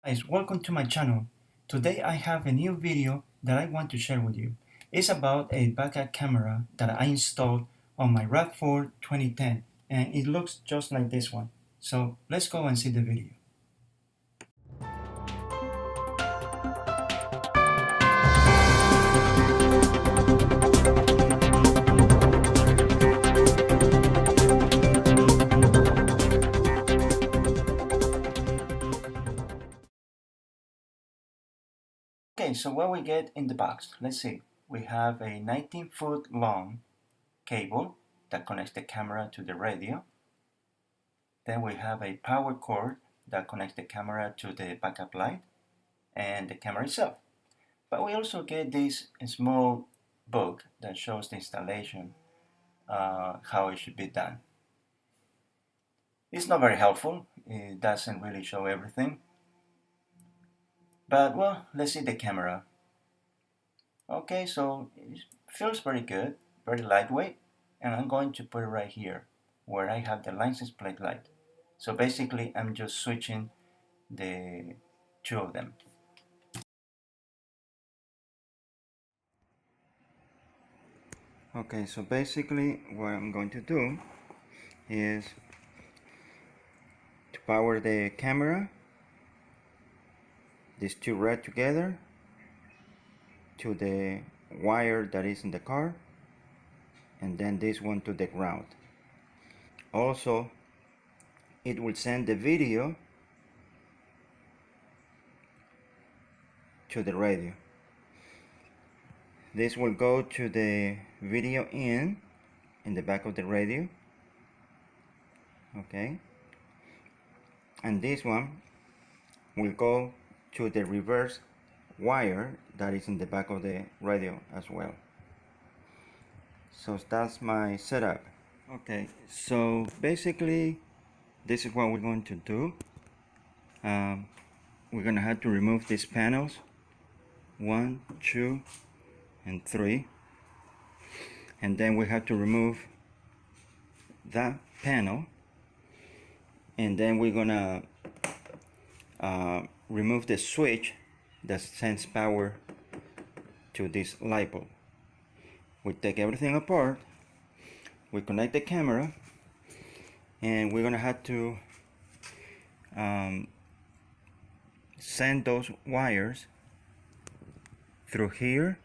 Guys, welcome to my channel. Today I have a new video that I want to share with you. It's about a backup camera that I installed on my Rav4 2010 and it looks just like this one. So let's go and see the video. Okay, so what we get in the box, let's see. We have a 19-foot long cable that connects the camera to the radio. Then we have a power cord that connects the camera to the backup light and the camera itself. But we also get this small book that shows the installation, how it should be done. It's not very helpful. It doesn't really show everything. But well, let's see the camera. Okay, so it feels very good, very lightweight, and I'm going to put it right here where I have the license plate light. So basically I'm just switching the two of them. Okay, so basically what I'm going to do is to power the camera, these two red together to the wire that is in the car, and then this one to the ground. Also, it will send the video to the radio. This will go to the video in the back of the radio. Okay, and this one will go to the reverse wire that is in the back of the radio as well. So that's my setup. Okay, so basically this is what we're going to do. We're gonna have to remove these panels, 1, 2, and 3, and then we have to remove that panel, and then we're gonna remove the switch that sends power to this light bulb. We take everything apart, we connect the camera, and we're gonna have to send those wires through here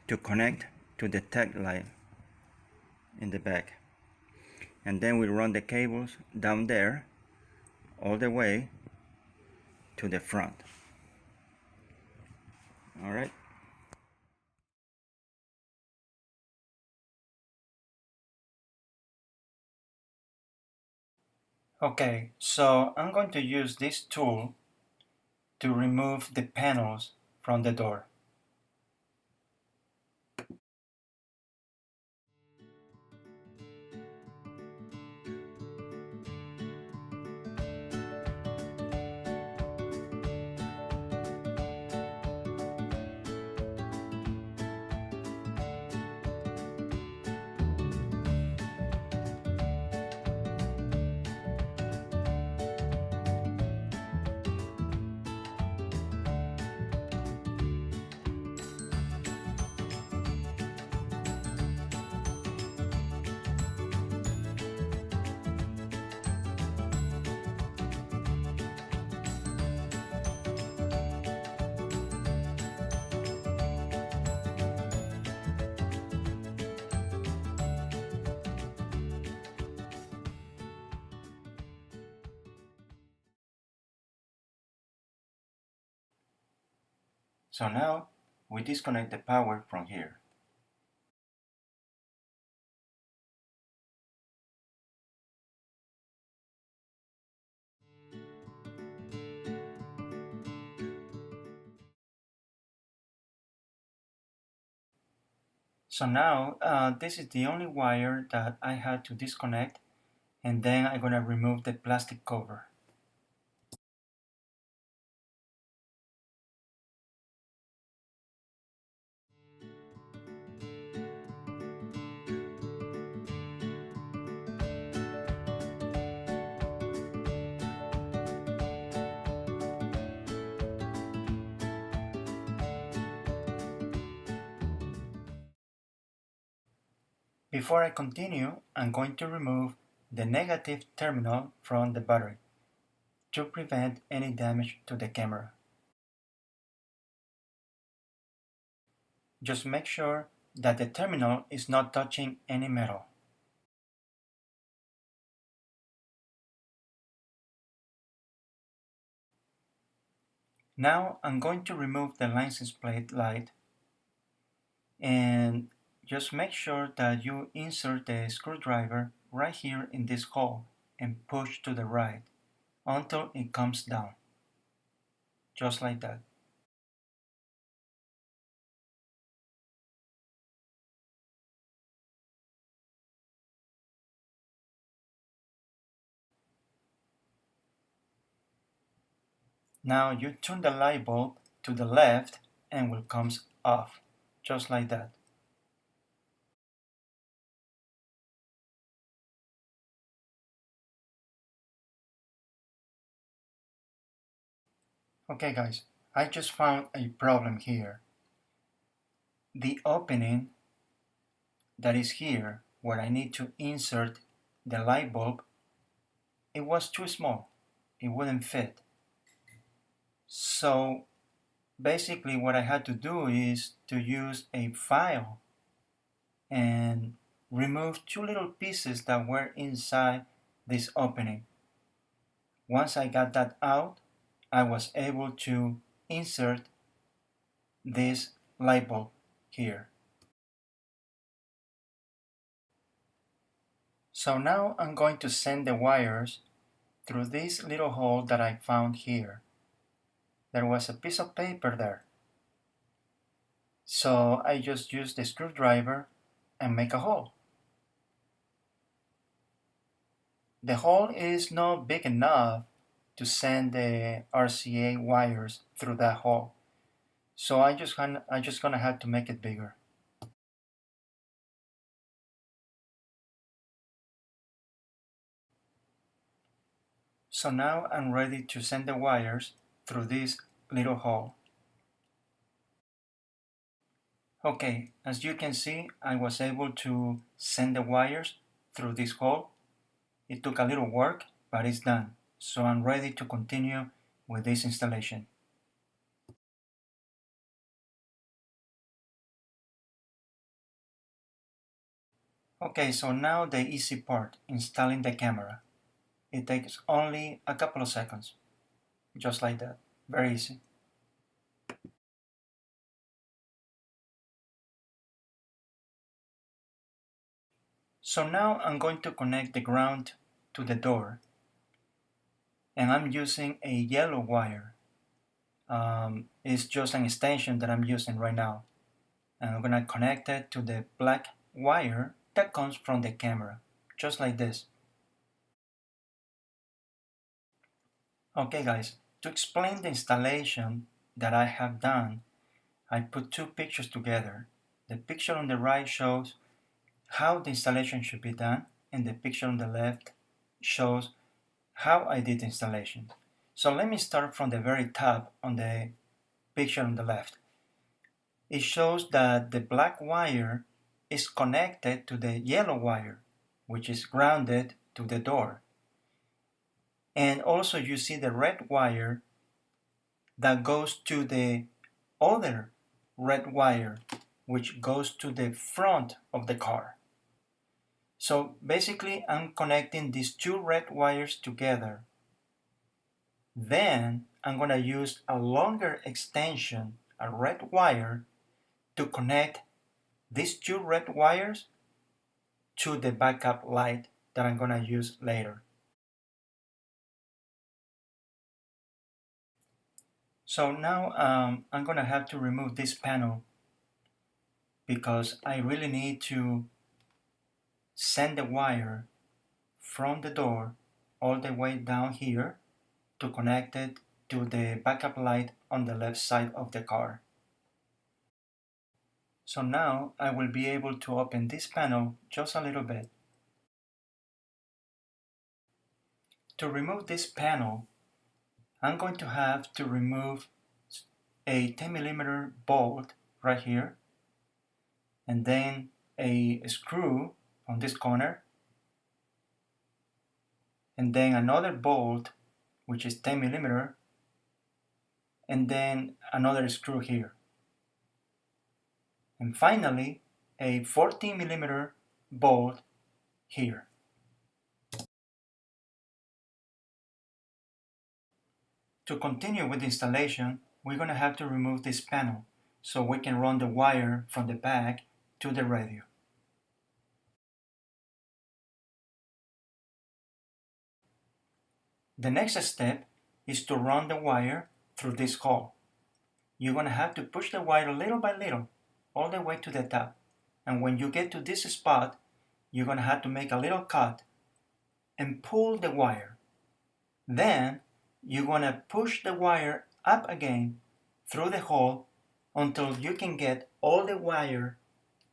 to connect to the tech light in the back, and then we run the cables down there all the way to the front. All right. Okay, so I'm going to use this tool to remove the panels from the door. So now we disconnect the power from here. So now this is the only wire that I had to disconnect, and then I'm gonna remove the plastic cover. Before I continue, I'm going to remove the negative terminal from the battery to prevent any damage to the camera. Just make sure that the terminal is not touching any metal. Now I'm going to remove the license plate light, and just make sure that you insert the screwdriver right here in this hole and push to the right until it comes down, just like that. Now you turn the light bulb to the left and will comes off, just like that. Okay guys, I just found a problem here. The opening that is here, where I need to insert the light bulb, it was too small. It wouldn't fit. So basically what I had to do is to use a file and remove two little pieces that were inside this opening. Once I got that out, I was able to insert this light bulb here. So now I'm going to send the wires through this little hole that I found here. There was a piece of paper there. So I just use the screwdriver and make a hole. The hole is not big enough to send the RCA wires through that hole. So I just gonna have to make it bigger. So now I'm ready to send the wires through this little hole. Okay, as you can see, I was able to send the wires through this hole. It took a little work, but it's done. So I'm ready to continue with this installation. Okay, so now the easy part, installing the camera. It takes only a couple of seconds, just like that, very easy. So now I'm going to connect the ground to the door, and I'm using a yellow wire. It's just an extension that I'm using right now, and I'm gonna connect it to the black wire that comes from the camera, just like this. Okay guys, to explain the installation that I have done, I put two pictures together. The picture on the right shows how the installation should be done, and the picture on the left shows how I did the installation. So let me start from the very top on the picture on the left. It shows that the black wire is connected to the yellow wire, which is grounded to the door. And also you see the red wire that goes to the other red wire, which goes to the front of the car. So basically I'm connecting these two red wires together. Then I'm going to use a longer extension, a red wire, to connect these two red wires to the backup light that I'm going to use later. So now I'm going to have to remove this panel because I really need to send the wire from the door all the way down here to connect it to the backup light on the left side of the car. So now I will be able to open this panel just a little bit. To remove this panel, I'm going to have to remove a 10mm bolt right here, and then a screw on this corner, and then another bolt which is 10 millimeter, and then another screw here, and finally a 14 millimeter bolt here. To continue with the installation, we're going to have to remove this panel so we can run the wire from the back to the radio. The next step is to run the wire through this hole. You're going to have to push the wire little by little all the way to the top, and when you get to this spot, you're going to have to make a little cut and pull the wire. Then you're going to push the wire up again through the hole until you can get all the wire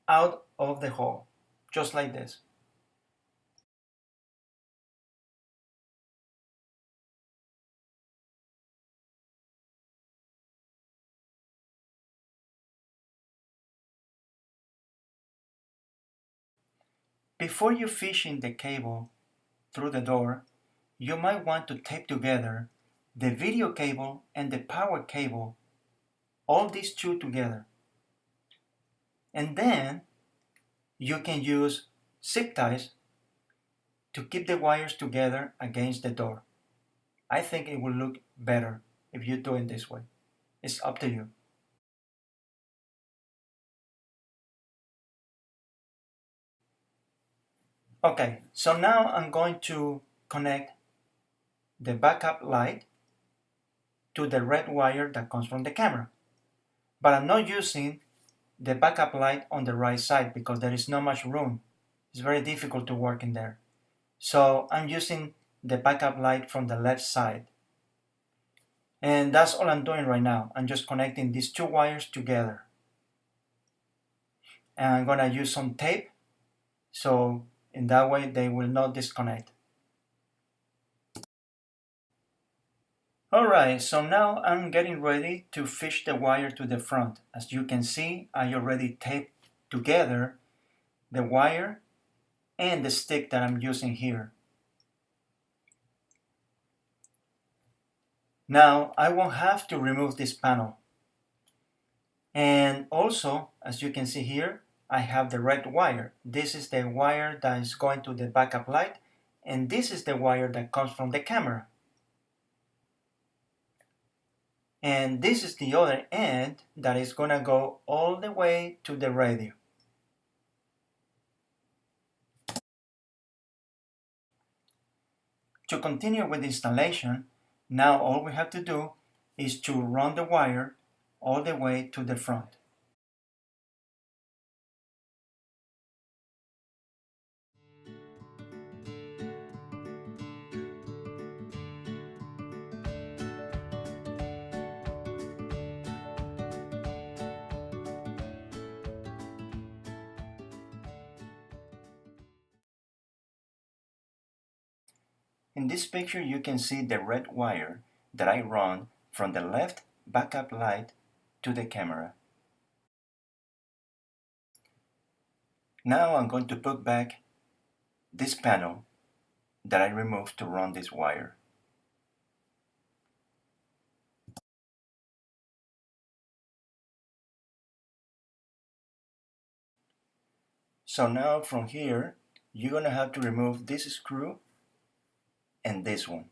out of the hole, just like this. Before you fish in the cable through the door, you might want to tape together the video cable and the power cable, all these two together. And then you can use zip ties to keep the wires together against the door. I think it will look better if you do it this way. It's up to you. Okay, so now I'm going to connect the backup light to the red wire that comes from the camera. But I'm not using the backup light on the right side because there is not much room. It's very difficult to work in there. So I'm using the backup light from the left side. And that's all I'm doing right now. I'm just connecting these two wires together. And I'm gonna use some tape so in that way they will not disconnect. Alright, so now I'm getting ready to fish the wire to the front. As you can see, I already taped together the wire and the stick that I'm using here. Now I won't have to remove this panel. And also, as you can see here, I have the red wire. This is the wire that is going to the backup light, and this is the wire that comes from the camera. And this is the other end that is going to go all the way to the radio. To continue with the installation, now all we have to do is to run the wire all the way to the front. In this picture you can see the red wire that I run from the left backup light to the camera. Now I'm going to put back this panel that I removed to run this wire. So now from here you're going to have to remove this screw and this one,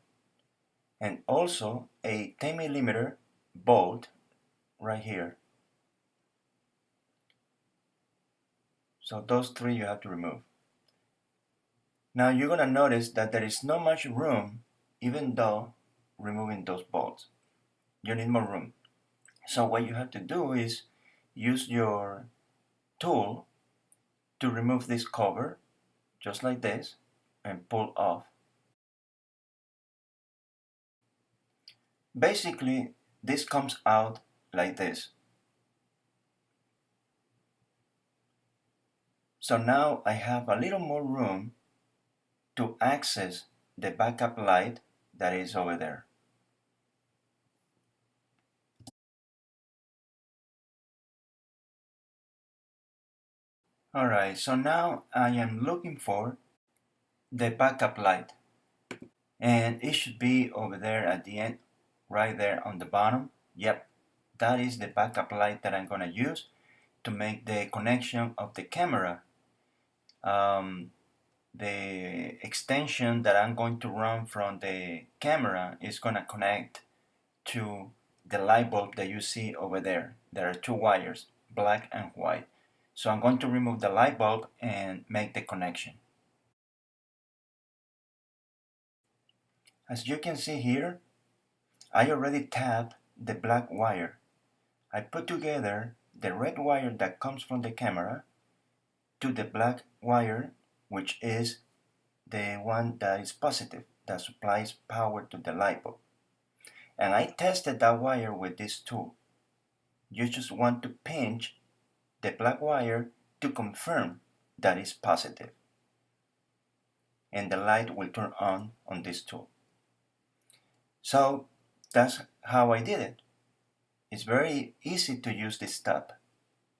and also a 10 millimeter bolt right here. So those three you have to remove. Now you're going to notice that there is not much room even though removing those bolts. You need more room. So what you have to do is use your tool to remove this cover just like this and pull off. Basically this comes out like this. So now I have a little more room to access the backup light that is over there. Alright, so now I am looking for the backup light, and it should be over there at the end, right there on the bottom. Yep, that is the backup light that I'm gonna use to make the connection of the camera. The extension that I'm going to run from the camera is gonna connect to the light bulb that you see over there. There are two wires, black and white. So I'm going to remove the light bulb and make the connection. As you can see here, I already tapped the black wire. I put together the red wire that comes from the camera to the black wire, which is the one that is positive, that supplies power to the light bulb. And I tested that wire with this tool. You just want to pinch the black wire to confirm that it's positive, and the light will turn on this tool. So that's how I did it. It's very easy to use this tab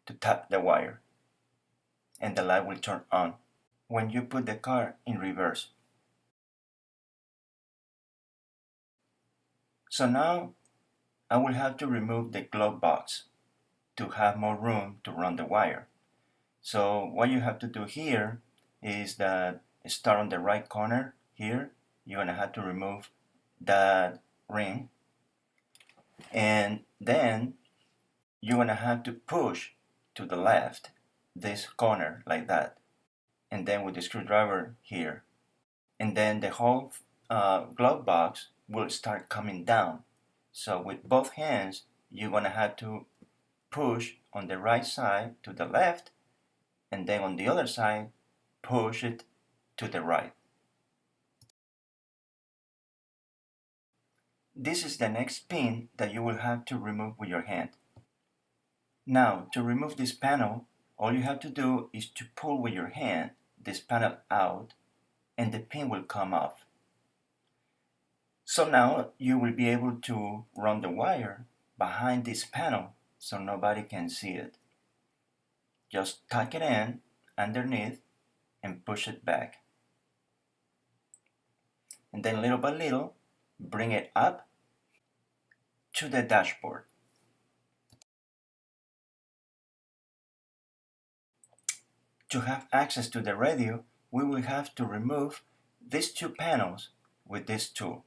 to tap the wire, and the light will turn on when you put the car in reverse. So now I will have to remove the glove box to have more room to run the wire. So what you have to do here is that start on the right corner here. You're gonna have to remove that ring, and then you're gonna have to push to the left this corner like that, and then with the screwdriver here, and then the whole glove box will start coming down. So with both hands you're gonna have to push on the right side to the left, and then on the other side push it to the right. This is the next pin that you will have to remove with your hand. Now, to remove this panel, all you have to do is to pull with your hand this panel out, and the pin will come off. So now you will be able to run the wire behind this panel so nobody can see it. Just tuck it in underneath and push it back. And then little by little, bring it up to the dashboard. To have access to the radio, we will have to remove these two panels with this tool.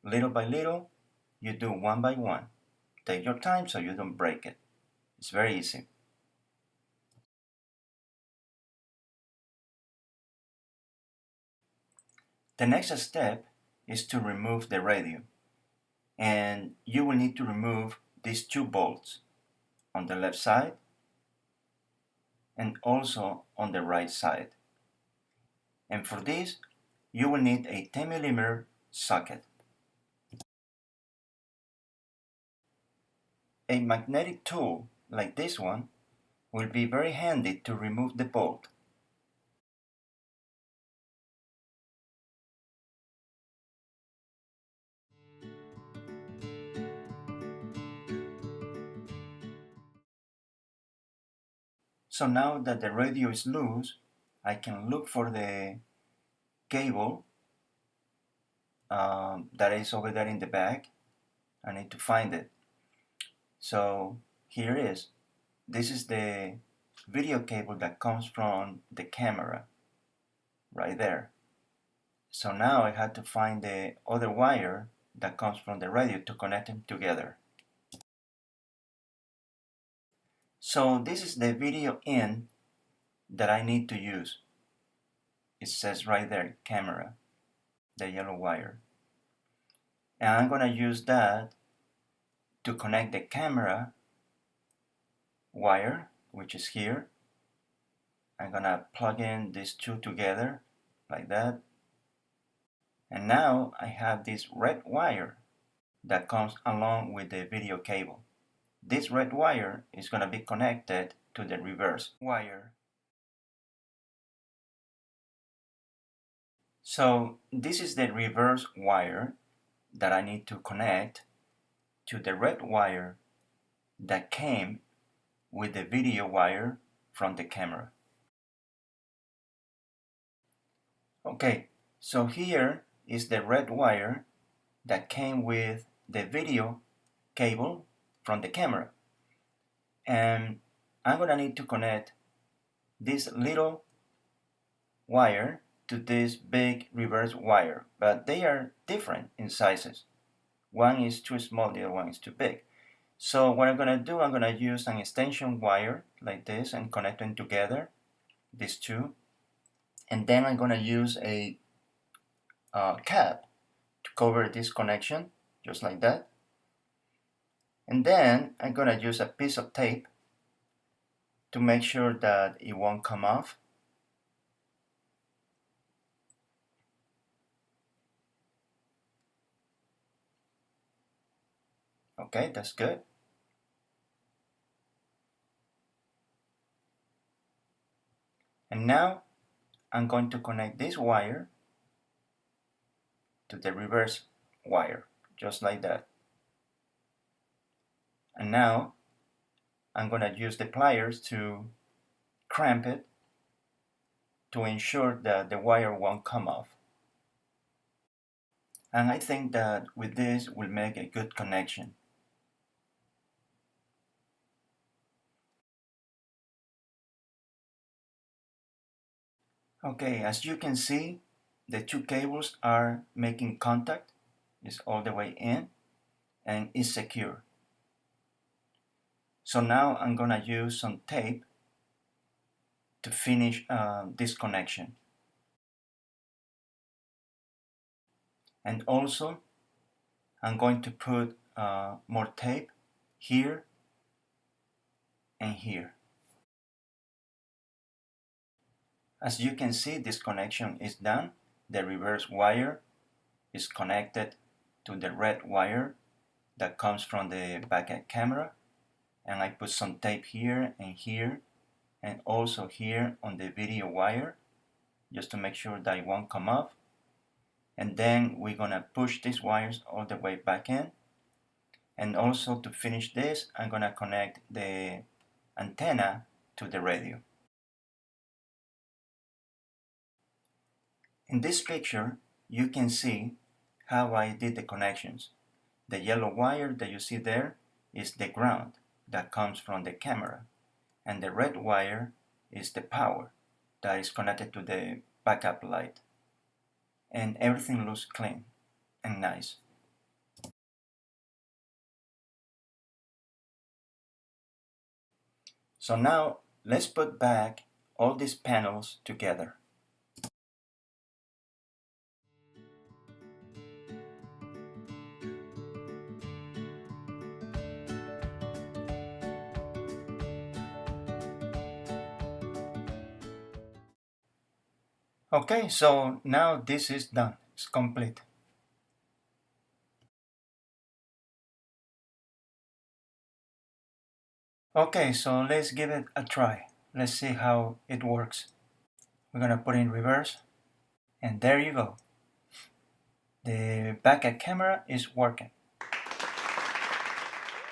Little by little, you do one by one. Take your time so you don't break it. It's very easy. The next step is to remove the radio, and you will need to remove these two bolts on the left side and also on the right side. And for this, you will need a 10mm socket. A magnetic tool like this one will be very handy to remove the bolt. So now that the radio is loose, I can look for the cable that is over there in the back. I need to find it. So here it is. This is the video cable that comes from the camera right there. So now I have to find the other wire that comes from the radio to connect them together. So this is the video in that I need to use. It says right there, camera, the yellow wire. And I'm gonna use that to connect the camera wire, which is here. I'm gonna plug in these two together like that. And now I have this red wire that comes along with the video cable. This red wire is gonna be connected to the reverse wire. So this is the reverse wire that I need to connect to the red wire that came with the video wire from the camera. Okay, so here is the red wire that came with the video cable from the camera. And I'm gonna need to connect this little wire to this big reverse wire, but they are different in sizes. One is too small, the other one is too big. So what I'm gonna do, I'm gonna use an extension wire like this and connect them together, these two. And then I'm gonna use a cap to cover this connection, just like that. And then I'm gonna use a piece of tape to make sure that it won't come off. Okay, that's good. And now I'm going to connect this wire to the reverse wire, just like that. And now I'm going to use the pliers to clamp it to ensure that the wire won't come off. And I think that with this we'll make a good connection. Okay, as you can see, the two cables are making contact. It's all the way in and is secure. So now I'm gonna use some tape to finish this connection. And also I'm going to put more tape here and here. As you can see, this connection is done. The reverse wire is connected to the red wire that comes from the back camera, and I put some tape here and also here on the video wire just to make sure that it won't come off. And then we're gonna push these wires all the way back in. And also to finish this, I'm gonna connect the antenna to the radio. In this picture, you can see how I did the connections. The yellow wire that you see there is the ground that comes from the camera, and the red wire is the power that is connected to the backup light. And everything looks clean and nice. So now let's put back all these panels together. Okay, so now this is done. It's complete. Okay, so let's give it a try. Let's see how it works. We're gonna put in reverse, and there you go. The backup camera is working.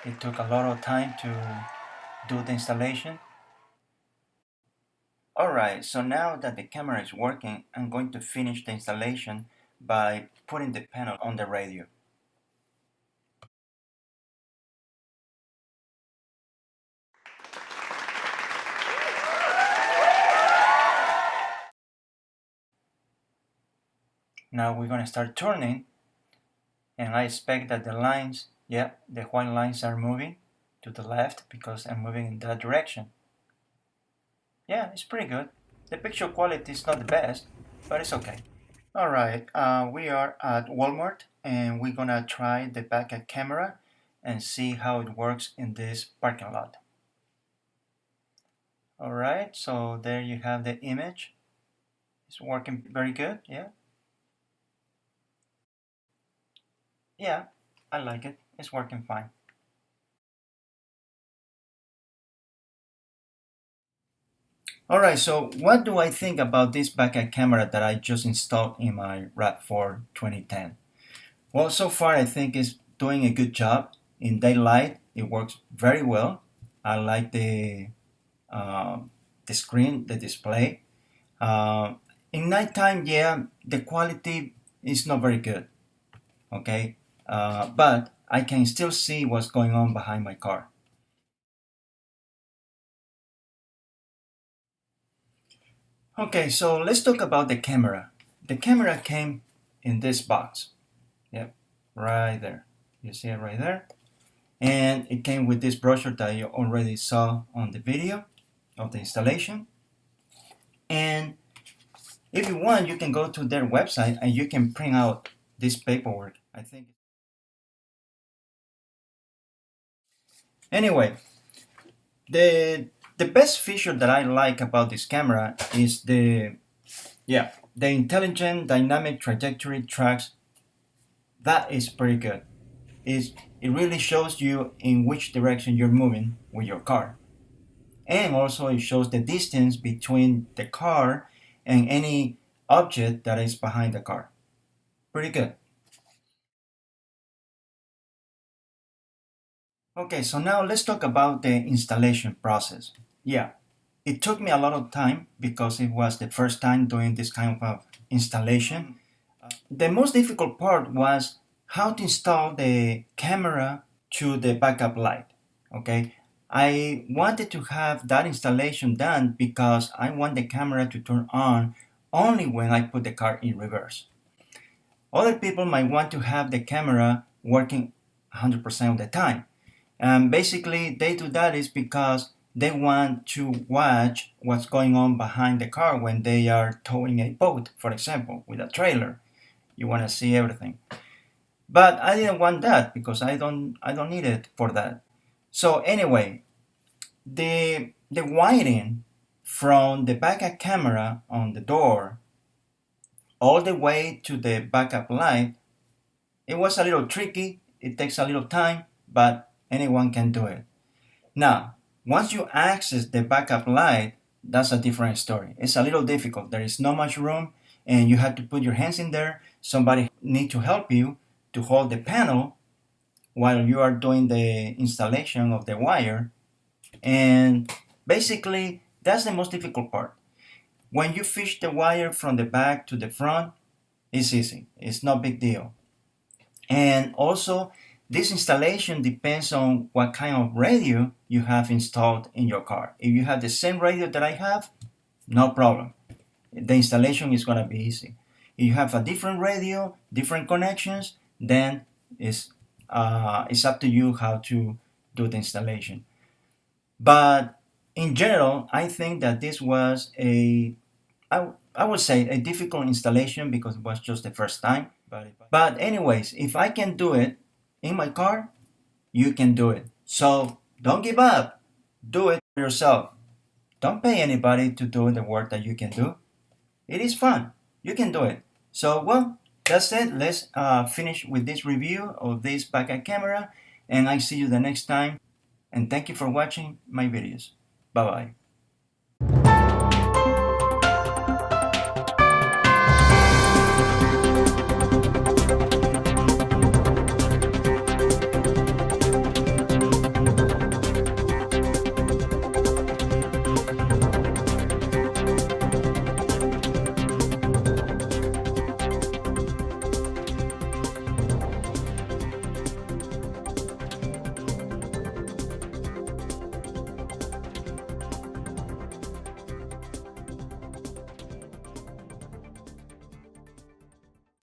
It took a lot of time to do the installation. Alright, so now that the camera is working, I'm going to finish the installation by putting the panel on the radio. Now we're going to start turning, and I expect that the lines, yeah, the white lines are moving to the left because I'm moving in that direction. Yeah, it's pretty good. The picture quality is not the best, but it's okay. Alright, we are at Walmart and we're gonna try the backup camera and see how it works in this parking lot. Alright, so there you have the image. It's working very good, yeah? Yeah, I like it. It's working fine. Alright, so what do I think about this backup camera that I just installed in my Rav4 2010? Well, so far I think it's doing a good job. In daylight, it works very well. I like the screen, the display. In nighttime, yeah, the quality is not very good, okay? But I can still see what's going on behind my car. Okay, so let's talk about the camera. The camera came in this box. Yep, right there. You see it right there? And it came with this brochure that you already saw on the video of the installation. And if you want, you can go to their website and you can print out this paperwork. I think. Anyway, the the best feature that I like about this camera is the intelligent dynamic trajectory tracks. That is pretty good. It really shows you in which direction you're moving with your car. And also it shows the distance between the car and any object that is behind the car. Pretty good. Okay, so now let's talk about the installation process. Yeah, it took me a lot of time because it was the first time doing this kind of installation. The most difficult part was how to install the camera to the backup light. Okay, I wanted to have that installation done because I want the camera to turn on only when I put the car in reverse. Other people might want to have the camera working 100% of the time. And basically, they do that is because they want to watch what's going on behind the car when they are towing a boat, for example, with a trailer. You want to see everything. But I didn't want that because I don't need it for that. So anyway, the wiring from the backup camera on the door all the way to the backup light, it was a little tricky. It takes a little time, but anyone can do it. Now, once you access the backup light, that's a different story. It's a little difficult. There is not much room, and you have to put your hands in there. Somebody need to help you to hold the panel while you are doing the installation of the wire. And basically, that's the most difficult part. When you fish the wire from the back to the front, it's easy. It's no big deal. And also, this installation depends on what kind of radio you have installed in your car. If you have the same radio that I have, no problem. The installation is going to be easy. If you have a different radio, different connections, then it's up to you how to do the installation. But in general, I think that this was I would say a difficult installation because it was just the first time. But anyways, if I can do it in my car, you can do it. So don't give up. Do it yourself. Don't pay anybody to do the work that you can do. It is fun. You can do it. So well, that's it. Let's finish with this review of this backup camera, and I see you the next time. And thank you for watching my videos. Bye bye.